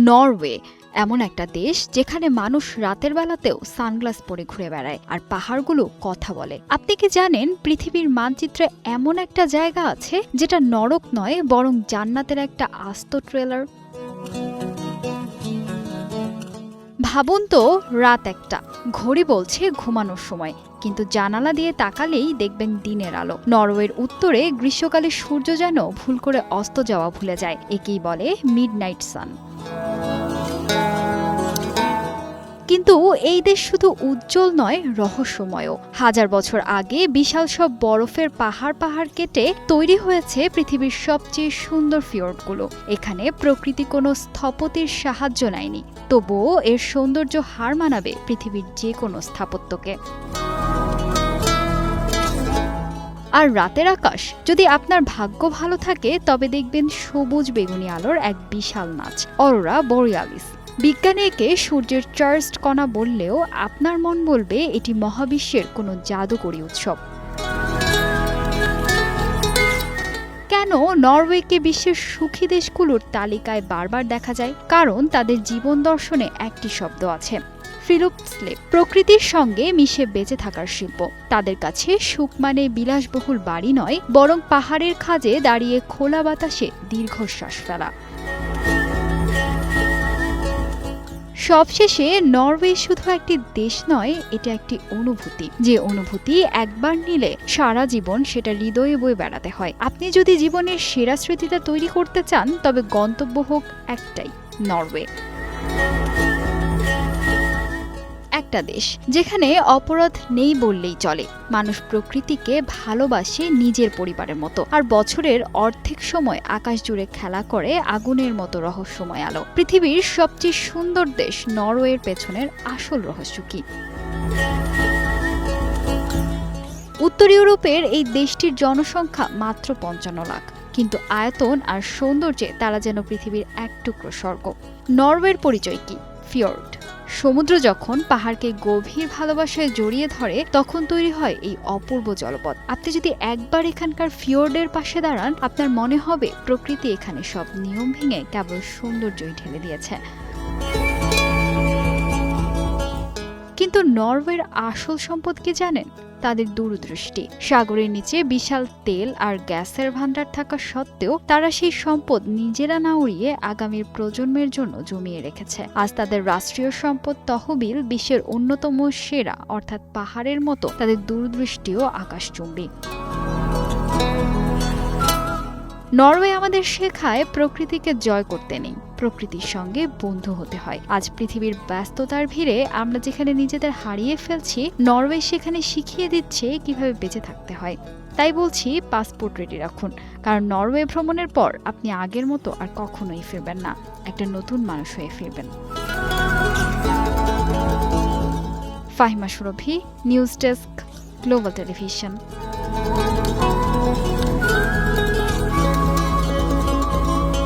Norway এমন একটা দেশ যেখানে মানুষ রাতের বেলাতেও সানগ্লাস পরে ঘুরে বেড়ায় আর পাহাড়গুলো কথা বলে। আপনি কি জানেন পৃথিবীর মানচিত্রে এমন একটা জায়গা আছে যেটা নরক নয় বরং জান্নাতের একটা আস্ত ট্রেলার? ভাবুন তো, রাত একটা, ঘড়ি বলছে ঘুমানোর সময়, কিন্তু জানালা দিয়ে তাকালেই দেখবেন দিনের আলো। নরওয়ের উত্তরে গ্রীষ্মকালে সূর্য যেন ভুল করে অস্ত যাওয়া ভুলে যায়। একেই বলে মিডনাইট সান। কিন্তু এই দেশ শুধু উজ্জ্বল নয়, রহস্যময়ও। হাজার বছর আগে বিশাল সব বরফের পাহাড় কেটে তৈরি হয়েছে পৃথিবীর সবচেয়ে সুন্দর ফিয়র্ডগুলো। এখানে প্রকৃতি কোনো স্থপতির সাহায্য নেয়নি, তবুও এর সৌন্দর্য হার মানাবে পৃথিবীর যে কোনো স্থাপত্যকে। আর রাতের আকাশ, যদি আপনার ভাগ্য ভালো থাকে তবে দেখবেন সবুজ বেগুনি আলোর এক বিশাল নাচ, অরোরা বোরিয়ালিস। বিজ্ঞানী একে সূর্যের চার্জড কণা বললেও আপনার মন বলবে এটি মহাবিশ্বের কোনো জাদুকরী উৎসব। কেন নরওয়েকে বিশ্বের সুখী দেশগুলোর তালিকায় বারবার দেখা যায়? কারণ তাদের জীবন দর্শনে একটি শব্দ আছে, ফ্রিলুফটসলেপ, প্রকৃতির সঙ্গে মিশে বেঁচে থাকার শিল্প। তাদের কাছে সুখ মানে বিলাসবহুল বাড়ি নয়, বরং পাহাড়ের খাঁজে দাঁড়িয়ে খোলা বাতাসে দীর্ঘশ্বাস ফেলা। সবশেষে নরওয়ে শুধু একটি দেশ নয়, এটা একটি অনুভূতি, যে অনুভূতি একবার নিলে সারা জীবন সেটা হৃদয়ে বয়ে বেড়াতে হয়। আপনি যদি জীবনের সেরা স্মৃতিটা তৈরি করতে চান তবে গন্তব্য হোক একটাই, নরওয়ে। একটা দেশ যেখানে অপরাধ নেই বললেই চলে, মানুষ প্রকৃতিকে ভালোবাসে নিজের পরিবারের মতো, আর বছরের অর্ধেক সময় আকাশ জুড়ে খেলা করে আগুনের মতো রহস্যময় আলো। পৃথিবীর সবচেয়ে সুন্দর দেশ নরওয়ের পেছনের আসল রহস্য কি? উত্তর ইউরোপের এই দেশটির জনসংখ্যা মাত্র ৫৫ লাখ, কিন্তু আয়তন আর সৌন্দর্যে তারা যেন পৃথিবীর এক টুকরো স্বর্গ। নরওয়ের পরিচয় কি? ফিয়র্ড। সমুদ্র যখন পাহাড়কে গভীর ভালোবাসায় জড়িয়ে ধরে তখন তৈরি হয় এই অপূর্ব জলপথ। আপনি যদি একবার এখানকার ফিয়র্ডের পাশে দাঁড়ান, আপনার মনে হবে প্রকৃতি এখানে সব নিয়ম ভেঙে কেবল সৌন্দর্যই ঢেলে দিয়েছে। কিন্তু নরওয়ের আসল সম্পদ কি জানেন? তাদের দূরদৃষ্টি। সাগরের নিচে বিশাল তেল আর গ্যাসের ভান্ডার থাকা সত্ত্বেও তারা সেই সম্পদ নিজেরা না উড়িয়ে আগামীর প্রজন্মের জন্য জমিয়ে রেখেছে। আজ তাদের রাষ্ট্রীয় সম্পদ তহবিল বিশ্বের অন্যতম সেরা, অর্থাৎ পাহাড়ের মতো তাদের দূরদৃষ্টিও আকাশচুম্বী। নরওয়ে আমাদের শেখায় প্রকৃতিকে জয় করতে নেই, প্রকৃতির সঙ্গে বন্ধু হতে হয়। আজ পৃথিবীর ব্যস্ততার ভিড়ে আমরা যেখানে নিজেদের হারিয়ে ফেলছি, নরওয়ে সেখানে শিখিয়ে দিচ্ছে কিভাবে বেঁচে থাকতে হয়। তাই বলছি, পাসপোর্ট রেডি রাখুন, কারণ নরওয়ে ভ্রমণের পর আপনি আগের মতো আর কখনোই ফিরবেন না, একটা নতুন মানুষ হয়ে ফিরবেন। ফাহিমা সুরভি, নিউজ ডেস্ক, গ্লোবাল টেলিভিশন।